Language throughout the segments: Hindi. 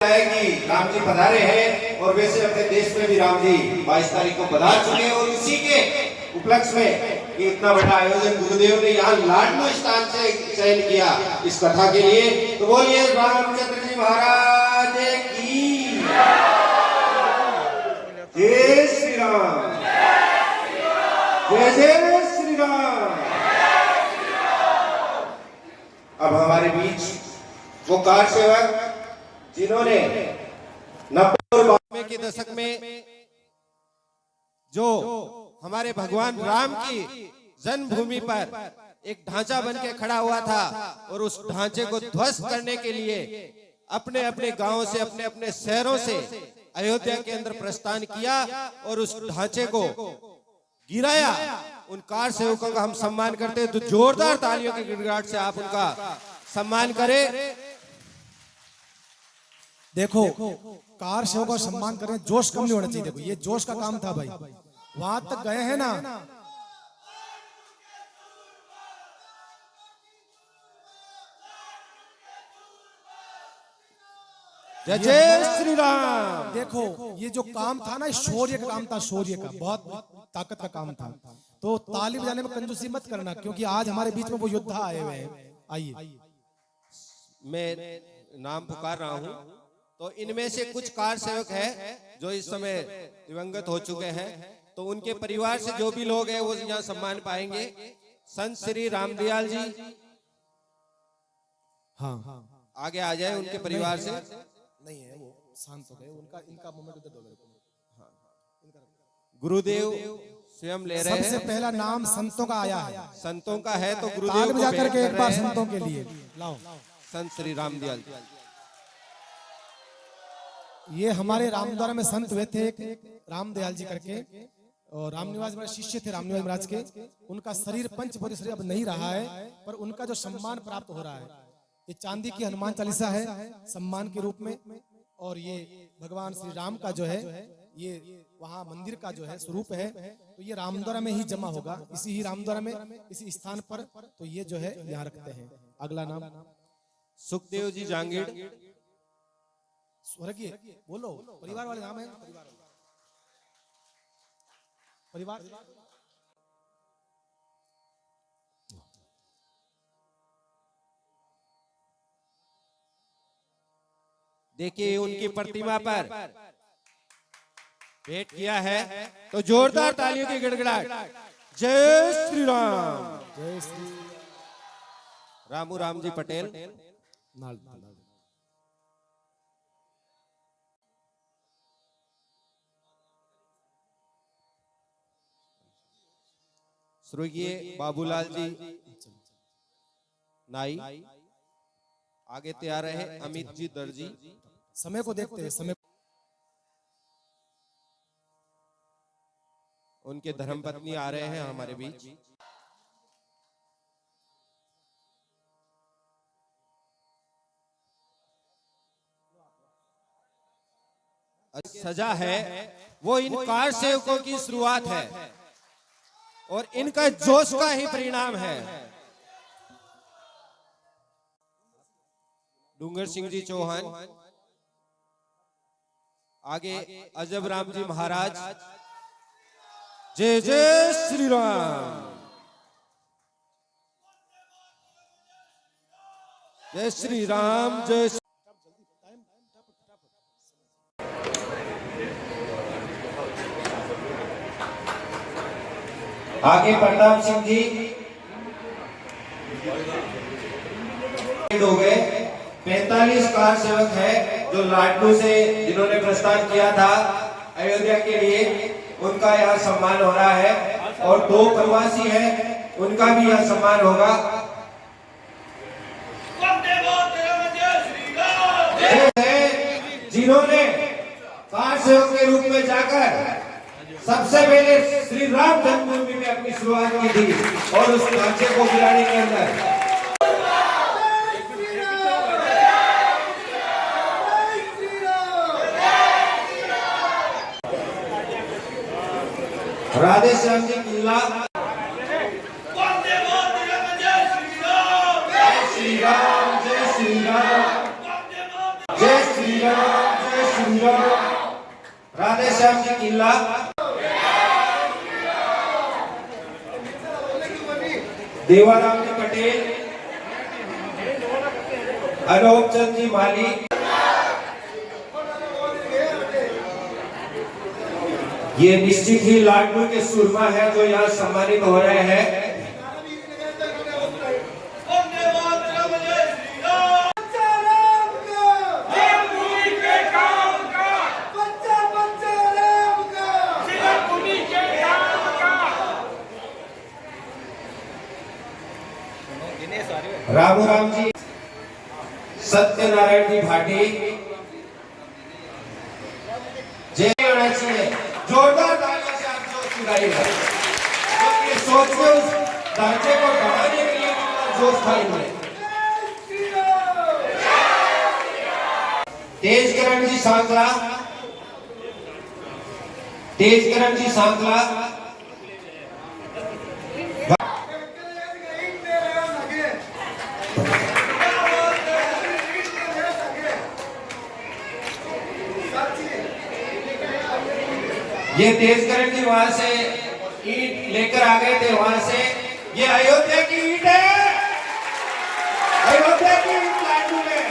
है कि राम जी पधारे हैं और वैसे अपने देश में भी राम जी 22 तारीख को पधार चुके हैं और उसी के उपलक्ष्य में कि इतना बड़ा आयोजन गुरुदेव ने यहाँ लाडलो स्थान से चयन किया इस कथा के लिए। तो बोलिए रामचंद्र जी महाराज की जय श्री राम, जय जय श्री राम। अब हमारे बीच वो कार सेवक जिन्होंने 90 और 92 के दशक में जो हमारे भगवान राम की जन्मभूमि पर एक ढांचा बन के खड़ा हुआ था और उस ढांचे को ध्वस्त करने के लिए अपने अपने गांवों से अपने अपने शहरों से अयोध्या के अंदर प्रस्थान किया और उस ढांचे को गिराया। उन कार सेवकों का हम सम्मान करते हैं, तो जोरदार तालियों की गिड़गिड़ाहट से आप उनका सम्मान करें। देखो कार सेवकों का सम्मान करें, जोश कम नहीं होना चाहिए। देखो ये जोश का काम था भाई, वहां तक गए हैं ना। जय जय श्री राम। देखो ये जो काम था ना, शौर्य का काम था, शौर्य का बहुत ताकत का काम था। तो ताली बजाने में कंजूसी मत करना, क्योंकि आज हमारे बीच में वो योद्धा आए हुए हैं। आइए मैं नाम पुकार रहा हूं, तो इनमें से कुछ कार सेवक है जो इस समय दिवंगत हो चुके हैं, तो उनके परिवार से जो भी लोग हैं वो यहाँ सम्मान पाएंगे। संत श्री रामदयाल जी हाँ आगे आ जाए, उनके परिवार से नहीं है, वो शांत हो गए। उनका इनका मोमेंट उधर दो। गुरुदेव स्वयं ले रहे हैं। सबसे पहला नाम संतों का आया है, संतों का है, तो गुरुदेव ताल को बजा भेंट करके कर एक बार रहे हैं। संतों के लिए लाओ। संत श्री रामदयाल ये हमारे रामद्वारा में संत हुए थे, एक रामदयाल जी करके, और रामनिवास बड़े शिष्य थे रामनिवास महाराज के। उनका शरीर पंचभौतिक शरीर अब नहीं रहा है, पर उनका जो सम्मान प्राप्त हो रहा है, ये चांदी की हनुमान चालीसा है सम्मान के रूप में। और ये भगवान श्री राम का जो है ये वहाँ मंदिर का जो है स्वरूप है, तो ये रामद्वारा में ही जमा होगा, इसी ही रामद्वारा में इसी स्थान पर। तो ये जो है यहाँ रखते हैं। अगला नाम सुखदेव जी जांगीड़। स्वर्गीय बोलो, परिवार वाले नाम है। परिवार देखिए उनकी प्रतिमा पर भेंट किया है, तो जोरदार तालियों की गिड़गिड़ाहट। जय श्री राम। जय श्री रामू राम जी पटेल। स्वर्गीय बाबूलाल जी नाई। आगे तैयार है अमित जी दर्जी। समय को देखते हैं, समय उनके धर्मपत्नी आ रहे हैं हमारे बीच। सजा है वो इन कार सेवकों की शुरुआत है और इनका जोश का ही परिणाम है। डूंगर सिंह जी चौहान, आगे अजब राम जी महाराज। जय जय श्री राम, जय श्री राम, जय आगे प्रताप सिंह जी हो गए। 45 कार सेवक है जो लाडलू से जिन्होंने प्रस्थान किया था अयोध्या के लिए, उनका यहाँ सम्मान हो रहा है। और 2 प्रवासी हैं, उनका भी यहाँ सम्मान होगा। जिन्होंने कार सेवक के रूप में जाकर सबसे पहले श्री राम जन्मभूमि में अपनी शुरुआत की थी और उस ढांचे को गिराने के अंदर राधे श्याम जी किल्ला। जय श्री राम, जय श्री राम, जय श्री राम। जिला देवाराम जी पटेल, अनूप चंद जी माली, ये निश्चित ही लाडलू के सुरमा है जो यहाँ सम्मानित हो रहे हैं। रामू जी, सत्यनारायण जी भाटी, जय होना चाहिए, जोरदार तालियों से आप जोश दिखाइएगा, क्योंकि सोच में उस ढांचे को बढ़ाने के लिए कितना जोश खाएंगे। तेजकरण जी सांकला, तेजकरण जी सांकला, ये तेजकरण जी वहां से ईंट लेकर आ गए थे वहां से। ये अयोध्या की ईंट है, अयोध्या की ईंट लाडू में।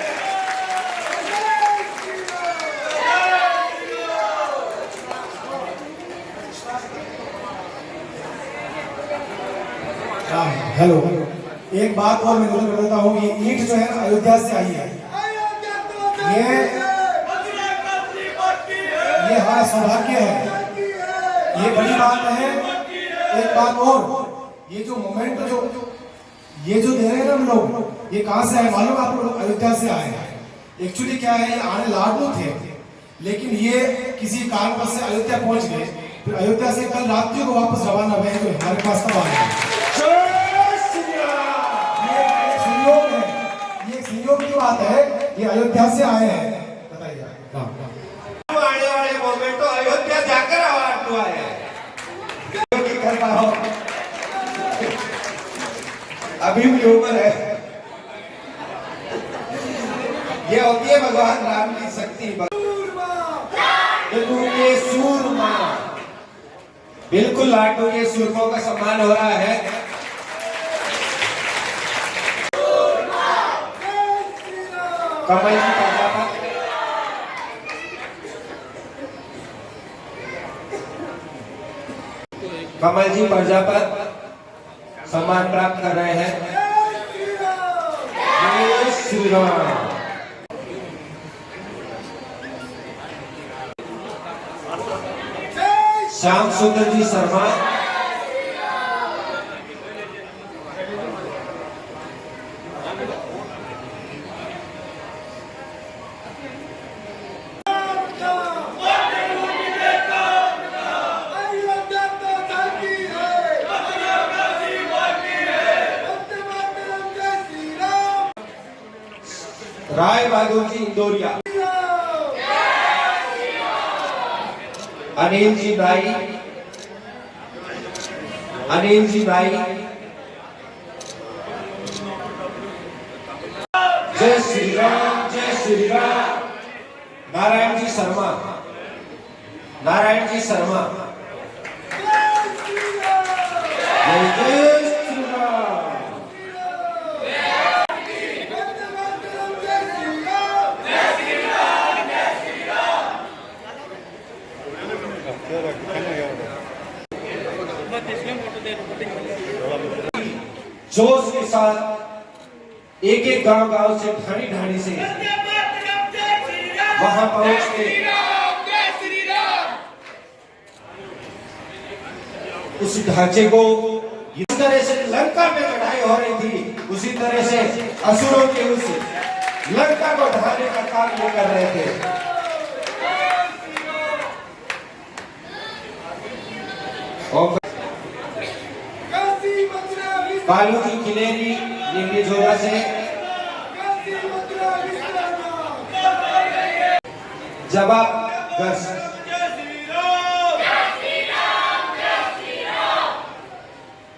हेलो, एक बात और मैं जरूर बताता हूँ, ये ईंट जो है अयोध्या से आई है। ये हमारा सौभाग्य है, ये बड़ी बात है। एक बात और, ये जो मोमेंट ये जो दे रहे हैं ना हम लोग, ये कहाँ से आए मालूम आप लोग? अयोध्या से आए हैं। एक्चुअली क्या है, ये आने लाडू थे, लेकिन ये किसी कारणवश से अयोध्या पहुंच गए। फिर अयोध्या से कल रात्रि को वापस रवाना हुए, तो हमारे पास तब आए। ये संयोग की बात है, ये अयोध्या से आए हैं। बताइए आने वाले मोमेंट तो अयोध्या जाकर अवार्ड हुआ है। करता हो अभी भी उम्र है। ये होती है भगवान राम की शक्ति। लाडू के सूरमा, बिल्कुल लाडू के सूरमों का सम्मान हो रहा है। कमल जी प्रजापत, कमल जी प्रजापत सम्मान प्राप्त कर रहे हैं। जय श्री राम। श्याम सुंदर जी शर्मा, राय बहादुर जी इंदौरिया, अनिल जी भाई, अनिल जी भाई, जय श्री राम, जय श्री राम। नारायण जी शर्मा, नारायण जी शर्मा, जय जय श्री राम। जोश के साथ एक एक गांव से ढाणी ढाणी से वहां पहुंच के उस ढांचे को इस तरह से लंका में लड़ाई हो रही थी, उसी तरह से असुरों के उस लंका को ढाने का काम ये कर रहे थे। और बालू की खिलेरी नीली जोड़ा से जवाब गश,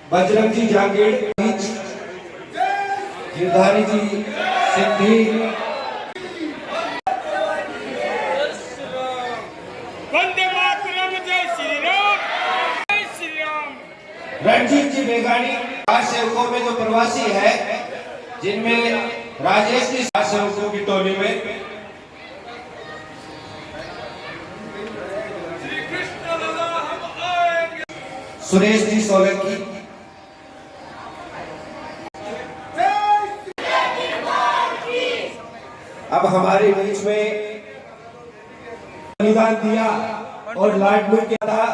बजरंग जी जागीर, गिरधारी जी सिद्धि, वंदे मातरम, जय रणजीत जी मेघानी कार सेवकों में जो प्रवासी है, जिनमें राजेश जी कार सेवकों की टोली में सुरेश जी सोलंकी, अब हमारे बीच में बलिदान दिया और लाडलू किया था,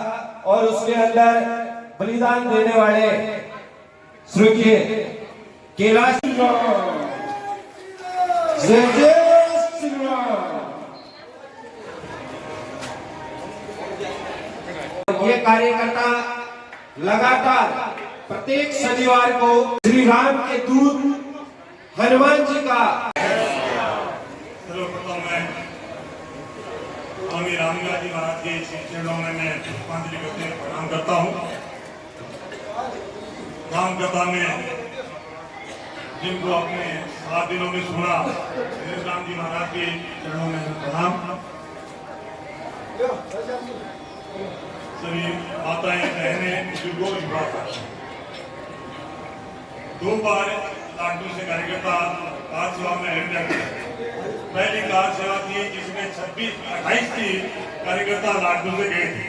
और उसके अंदर बलिदान देने वाले स्वर्गीय कैलाश जय जय श्री राम। ये कार्यकर्ता लगातार प्रत्येक शनिवार को श्री राम के दूत हनुमान जी का सर्वप्रथम मैं स्वामी रामलीला जी महाराज के चरणों में मैं पुष्पांजलि करते हुए प्रणाम करता हूँ। राम कथा में जिनको अपने 7 दिनों में सुना, राम जी महाराज के चरणों में प्रणाम। सभी माताएं, बहनें, बुजुर्गों, युवा, 2 बार लाडलू से कार्यकर्ता कार सेवा में एंटर। पहली कार सेवा थी जिसमें 28 थी कार्यकर्ता लाडलू से गए थे।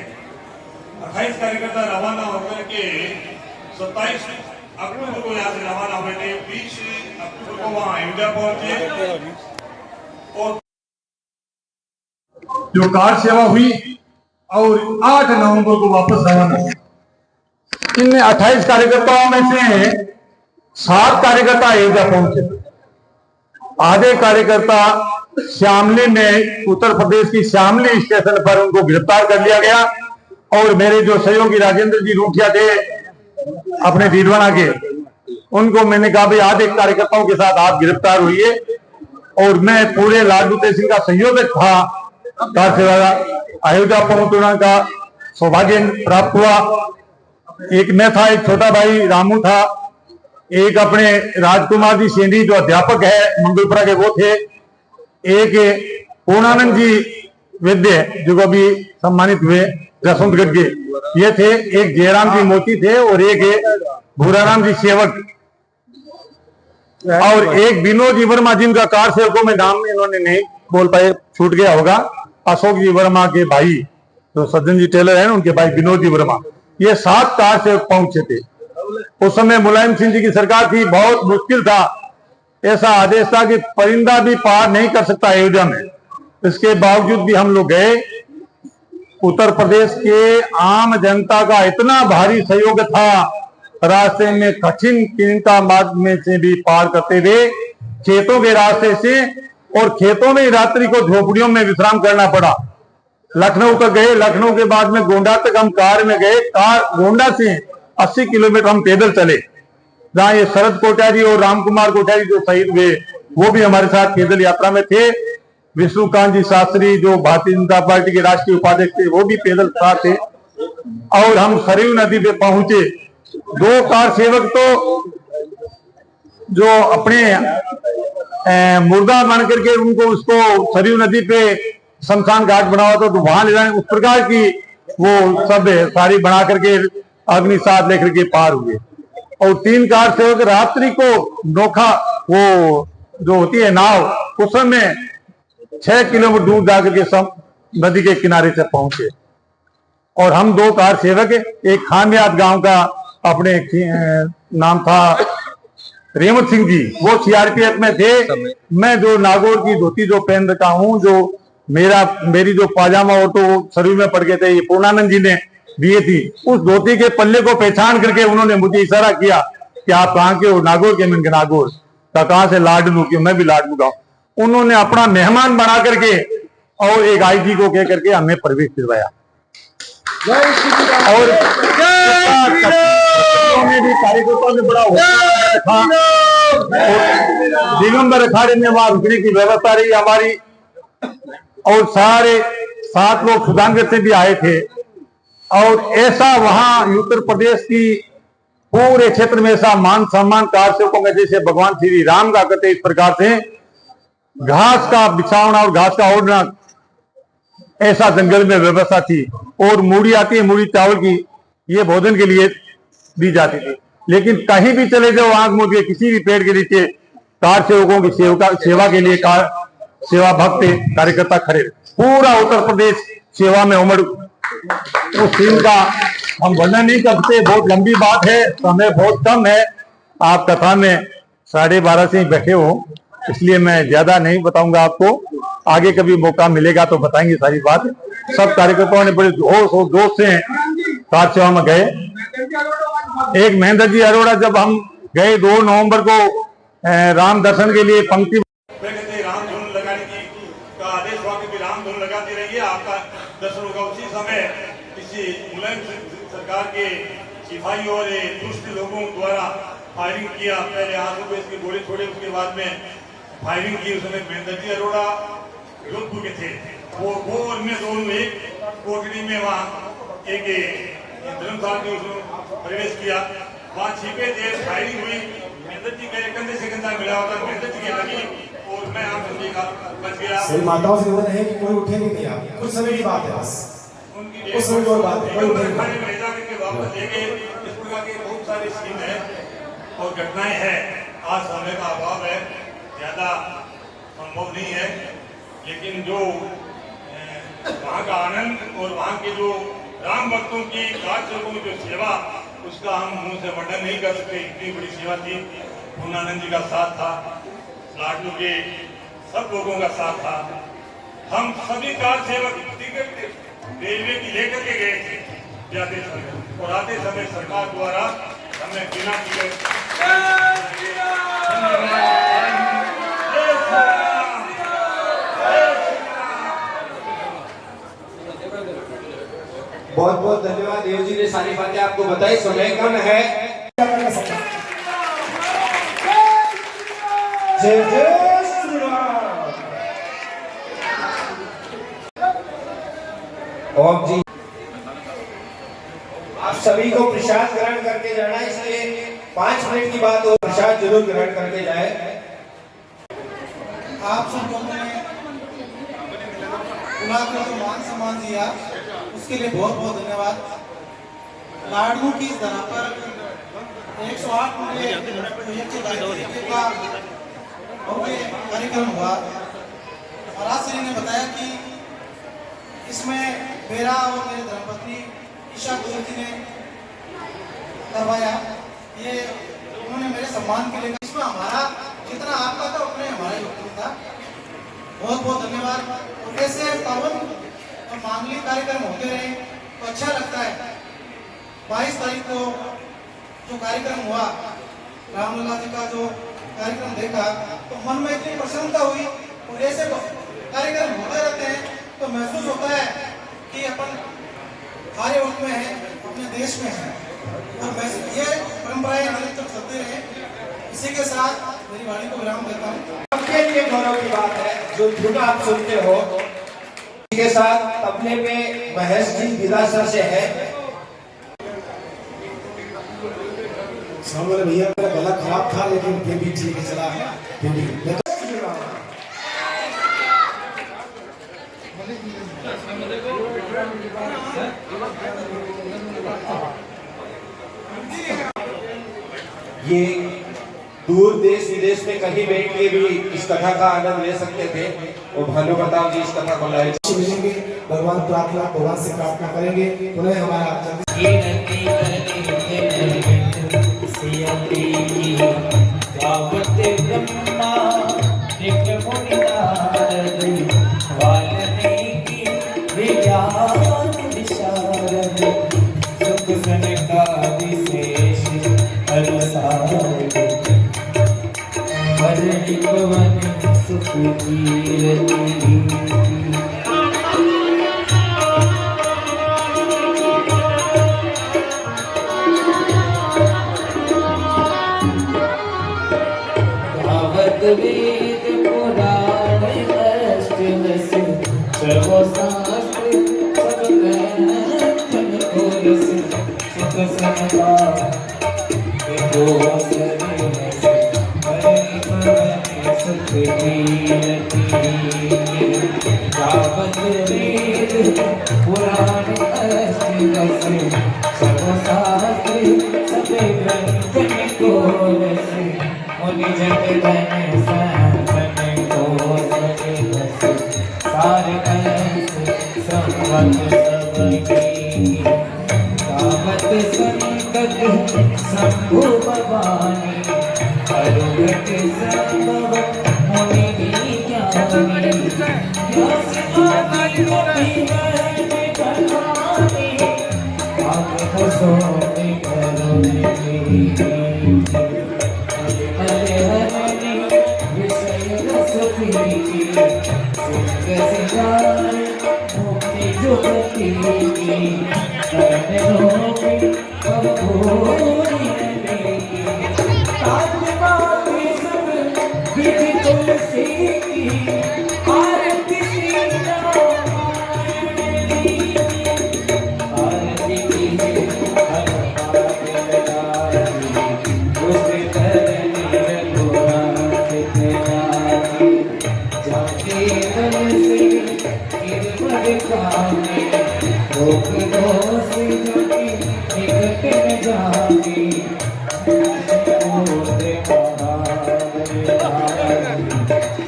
28 कार्यकर्ता रवाना होकर के 27 अक्टूबर को यहाँ से रवाना हुए थे। 20 अक्टूबर को वहाँ अयोध्या पहुंचे और जो कार सेवा हुई और 8 नवंबर को वापस रवाना हुए। इन 28 कार्यकर्ताओं में से 7 कार्यकर्ता अयोध्या पहुंचे। आधे कार्यकर्ता श्यामली में, उत्तर प्रदेश की श्यामली स्टेशन पर उनको गिरफ्तार कर लिया गया, और मेरे जो सहयोगी राजेंद्र जी रूठिया थे अपने भीलवाड़ा के, उनको मैंने कहा भाई आधे कार्यकर्ताओं के साथ आप गिरफ्तार हुई, और मैं पूरे लाडलू तहसील का संयोजक था। कार सेवा अयोध्या पहुंचने का सौभाग्य प्राप्त हुआ। एक मैं था, एक छोटा भाई रामू था, एक अपने राजकुमार जी सेंधी जो अध्यापक है मंगलपुरा के वो थे, एक पूर्णानंद जी वैद्य जो अभी सम्मानित हुए जसवंतगढ़ के, ये थे, एक जयराम जी मोती थे, और एक भूराराम जी सेवक, और एक विनोद जी वर्मा जिनका कार सेवकों में नाम इन्होंने नहीं बोल पाए, छूट गया होगा, अशोक जी वर्मा के भाई जो सज्जन जी टेलर हैं उनके भाई विनोद जी वर्मा। ये 7 कार सेवक पहुंचे थे। उस समय मुलायम सिंह जी की सरकार थी, बहुत मुश्किल था, ऐसा आदेश था कि परिंदा भी पार नहीं कर सकता अयोध्या में। इसके बावजूद भी हम लोग गए। उत्तर प्रदेश के आम जनता का इतना भारी सहयोग था, रास्ते में कठिन किनका मार्ग में से भी पार करते हुए खेतों के रास्ते से, और खेतों में रात्रि को झोपड़ियों में विश्राम करना पड़ा। लखनऊ तक गए, लखनऊ के बाद में गोंडा तक हम कार में गए। गोंडा से 80 किलोमीटर हम पैदल चले, जहाँ ये शरद कोठारी और रामकुमार कोठारी जो शहीद हुए वो भी हमारे साथ पैदल यात्रा में थे। विष्णुकांत जी शास्त्री जो भारतीय जनता पार्टी के राष्ट्रीय उपाध्यक्ष थे वो भी पैदल साथ थे, और हम सरयू नदी पे पहुंचे। 2 कार सेवक तो जो अपने मुर्दा बन करके उनको उसको सरयू नदी पे शमशान घाट बना हुआ था, तो वहां ले जाने उस प्रकार की वो सब सारी बना करके अग्नि साथ लेकर के पार हुए। और 3 कार सेवक रात्रि को नोखा वो जो होती है नाव, उस समय 6 किलोमीटर दूर जाकर के नदी के किनारे से पहुंचे। और हम 2 कार सेवक, एक खामियात गांव का अपने नाम था रेमत सिंह जी, वो सीआरपीएफ में थे। मैं जो नागौर की धोती जो पहन रखा हूँ, जो मेरी जो पाजामा और तो शरीर में पड़ गए थे, ये पूर्णानंद जी ने दिए थी, उस धोती के पल्ले को पहचान करके उन्होंने मुझे इशारा किया कि आप कहाँ के हो? नागौर के। मैंने नागौर का। कहाँ से? लाडलू के। मैं भी लाडलू का। उन्होंने अपना मेहमान बना करके और एक आईजी को कह करके हमें प्रवेश दिलवाया। और भी कार्यकर्ताओं ने बड़ा था, दिगंबर अखाड़े में वहां रुकने की व्यवस्था रही हमारी, और सारे 7 लोग सुधानगढ़ से भी आए थे। और ऐसा वहां उत्तर प्रदेश की पूरे क्षेत्र में ऐसा मान सम्मान कार सेवकों में जैसे भगवान श्री राम का करते, इस प्रकार से घास का बिछावना और घास का ओढ़ना ऐसा जंगल में व्यवस्था थी। और मूढ़ी आती है, मूढ़ी चावल की, ये भोजन के लिए दी जाती थी। लेकिन कहीं भी चले जाओ, आंख मूंद के किसी भी पेड़ के नीचे कार सेवकों की सेवा के लिए कार सेवा भक्त कार्यकर्ता खड़े। पूरा उत्तर प्रदेश सेवा में उमड़, उस सीन का हम वर्णन नहीं करते, बहुत लंबी बात है, समय बहुत कम है। आप कथा में 12:30 से ही बैठे हो, इसलिए मैं ज्यादा नहीं बताऊंगा आपको। आगे कभी मौका मिलेगा तो बताएंगे सारी बात। सब कार्यकर्ताओं ने बड़े होश और जोश से कार सेवा में गए। एक महेंद्र जी अरोड़ा, जब हम गए 2 नवंबर को राम दर्शन के लिए पंक्ति राम धुन लगाने का आदेश हुआ कि राम धुन लगाते रहिए, आपका दर्शन होगा। उसी समय किसी मुलायम सरकार के सिपाही और दुष्ट लोगों द्वारा फायरिंग किया। पहले आंसू पे इसके गोले छोड़े, उसके बाद में फायरिंग की। उस समय महेंद्र जी अरोड़ा जोधपुर के थे। वो और मैं दोनों एक कोठरी में वहाँ एक धर्मशाला में उसने प्रवेश किया। वहाँ छिपे थे, फायरिंग हुई। महेंद्र जी के कंधे से कंधा मिला होता, महेंद्र जी के लगी और मैं आम समझी का बच गया। सही माताओं से निवेदन है कि कोई उठेंगे नहीं, आप कुछ समय की बात है, बस कुछ समय की और बात है, कोई उठेंगे खाने में ले जाकर के वापस ले गए। इस प्रकार के बहुत सारे सीन है और घटनाएं हैं। आज समय का अभाव है, ज्यादा संभव नहीं है, लेकिन जो वहाँ का आनंद और वहाँ के जो राम भक्तों की कार्यकर्ताओं की जो सेवा, उसका हम मुंह से वर्णन नहीं कर सकते। इतनी बड़ी सेवा थी। पूर्णानंद जी का साथ था, लाडू के सब लोगों का साथ था। हम सभी कार सेवक टिकट रेलवे की लेकर के गए थे जाते समय, और आते समय सरकार द्वारा हमें बिना टिकट बहुत बहुत धन्यवाद। देव जी ने सारी बातें आपको बताई, समय कम है। जय जय श्री राम। ओम जी, आप सभी को प्रसाद ग्रहण करके जाना, इसलिए 5 मिनट की बात हो, प्रसाद जरूर ग्रहण करके जाए। आप सब लोगों ने बुलाकर जो मान सम्मान दिया, उसके लिए बहुत बहुत धन्यवाद। लाडू की इस धरा पर 108 का कार्यक्रम हुआ, और आज श्री ने बताया कि इसमें मेरा और मेरे धर्मपत्नी ईशा गुरु जी ने करवाया। ये उन्होंने मेरे सम्मान के लिए, इसमें हमारा जितना आपका था उतना हमारा योगदान था। बहुत बहुत धन्यवाद। और ऐसे पावन और मांगलिक कार्यक्रम होते रहे तो अच्छा लगता है। 22 तारीख को जो कार्यक्रम हुआ, रामलला जी का जो कार्यक्रम देखा, तो मन में इतनी प्रसन्नता हुई। और ऐसे कार्यक्रम होते रहते हैं तो महसूस होता है कि अपन हमारे वक्त में है, अपने देश में है, और ये परंपराएं निरंतर चलते रहे। इसी के साथ मेरी वाणी को विराम देता हूँ। आपके लिए गौरव की बात है जो धुन आप सुनते हो। के साथ तबले पे महेश जी विदासर से है। सामने भैया मेरा गला खराब था, लेकिन फिर भी ठीक है, चला फिर भी। ये दूर देश विदेश में कहीं बैठ के भी इस कथा का आनंद ले सकते थे। और भानु प्रताप जी इस कथा को लाए। मिलेंगे, भगवान से प्रार्थना करेंगे, उन्हें हमारा वेद पुराण अष्ट दश सर्वशास्त्र सब ग्रंथन कोरस सुख समता एको सरस हरि भवन सुख कीरति गावत वेद पुराण अष्ट दश सर्वशास्त्र सब जगधन संतन को सके बस सार संवत सबकी गावत संतत शंभु भवानी अरुगत संभव मुनि ज्ञानी यस आदि गोपी वरण करवानी आप को सोने करुणे हरे हरे विषय रस पीति सिंह सिंगार मुक्ति जुगति करने रोके अब भोरी ताज बाती सब विधि तुलसी की आरती आरती की हर बात लगाई उसके तरने रघुरा कितनाई जाके तन से गिरवर काने रोक दो से जाके निकट न जाके मोरे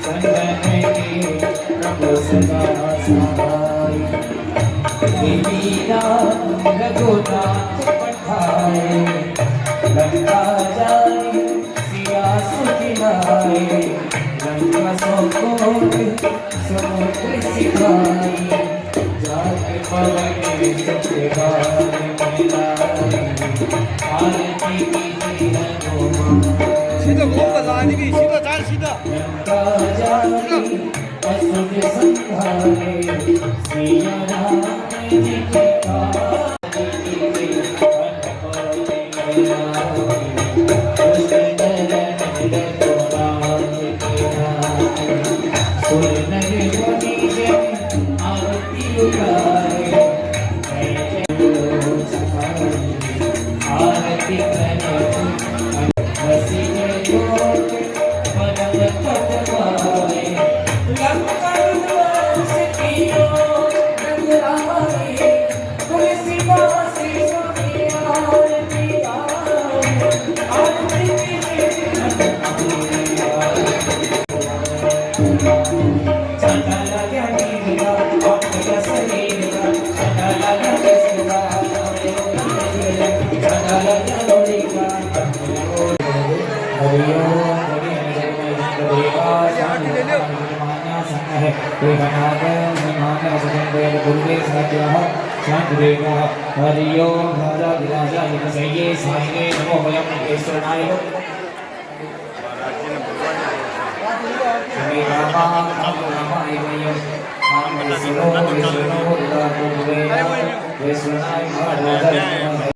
संगन के प्रभु सदा सहाय देवीरा रघुनाथ पठाए लंका जाए सिया सुखिलाए लंका सोकोट समुद्र सिखाई जाके पवन सत्यवान मिलाए आरती की रघुमा सीधा घूम बताने की सीधा चाल सीधा लंका जाए असुर संहारे सिया राम जी के हरिओ राजा विराजा सैये साईने नमो वयम ईश्वराय श्री रामा रामाय वयम नाम विष्णु विष्णु ईश्वराय महाराज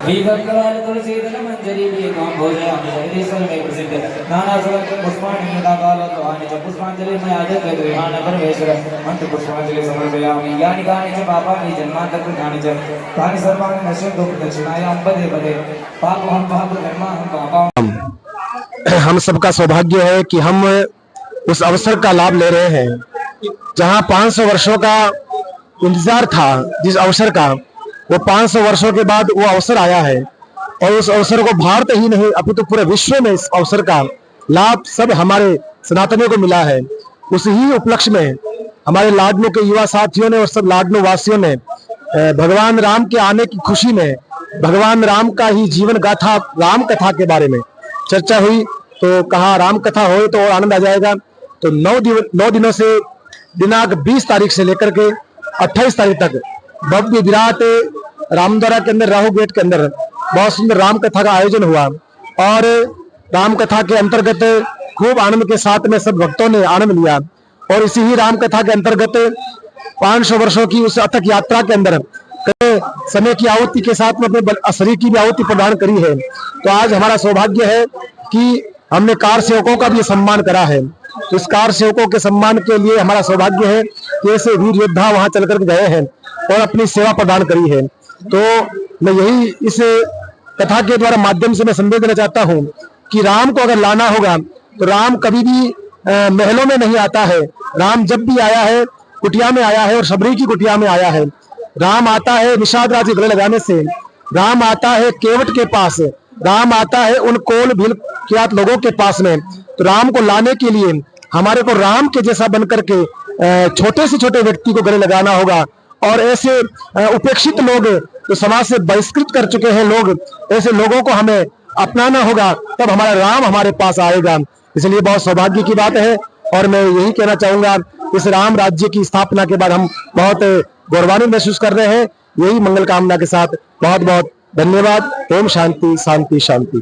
विभक्तवान तुलसी दल मंजरी भी काम भोजय जगदीश्वर में प्रसिद्ध नाना सुगंध पुष्पाणि दाकाल वाणि च पुष्पांजलि मैं आदि के विमान परमेश्वर मंत्र पुष्पांजलि समर्पयामि यानि कानि च पापानि जन्मांतर कृतानि च तानि सर्वाणि नश्य दुख दक्षिणायां पदे पदे पाप हम पाप कर्म हम पापा हम सबका सौभाग्य है कि हम उस अवसर का लाभ ले रहे हैं जहां 500 वर्षों का इंतजार था। जिस अवसर का वो 500 वर्षों के बाद वो अवसर आया है और उस अवसर को भारत ही नहीं अपितु पूरे विश्व में इस अवसर का लाभ सब हमारे सनातनियों को मिला है। उस ही उपलक्ष्य में हमारे लाडनों के युवा साथियों ने और सब लाडनों वासियों ने भगवान राम के आने की खुशी में भगवान राम का ही जीवन गाथा राम कथा के बारे में चर्चा हुई। तो कहा राम कथा हो तो और आनंद आ जाएगा। तो 9 दिनों से दिनांक 20 तारीख से लेकर के 28 तारीख तक भव्य विराट रामद्वारा के अंदर राहु गेट के अंदर बहुत सुंदर राम कथा का आयोजन हुआ और राम कथा के अंतर्गत खूब आनंद के साथ में सब भक्तों ने आनंद लिया। और इसी ही राम कथा के अंतर्गत 500 वर्षों की उस अथक यात्रा के अंदर समय की आहुति के साथ में अपने शरीर की भी आहुति प्रदान करी है। तो आज हमारा सौभाग्य है कि हमने कार सेवकों का भी सम्मान करा है। तो इस कार सेवकों के सम्मान के लिए हमारा सौभाग्य है कि ऐसे वीर योद्धा वहां चल करके गए हैं और अपनी सेवा प्रदान करी है। तो मैं यही इस कथा के द्वारा माध्यम से मैं संदेश देना चाहता हूँ कि राम को अगर लाना होगा तो राम कभी भी महलों में नहीं आता है। राम जब भी आया है कुटिया में आया है और शबरी की कुटिया में आया है। राम आता है निषाद राज के गले लगाने से, राम आता है केवट के पास, राम आता है उन कोल भील कियात लोगों के पास में। तो राम को लाने के लिए हमारे को राम के जैसा बनकर के छोटे से छोटे व्यक्ति को गले लगाना होगा। और ऐसे उपेक्षित लोग जो समाज से बहिष्कृत कर चुके हैं लोग, ऐसे लोगों को हमें अपनाना होगा, तब हमारा राम हमारे पास आएगा। इसलिए बहुत सौभाग्य की बात है और मैं यही कहना चाहूंगा, इस राम राज्य की स्थापना के बाद हम बहुत गौरवान्वित महसूस कर रहे हैं। यही मंगल कामना के साथ बहुत बहुत धन्यवाद। ओम शांति शांति शांति।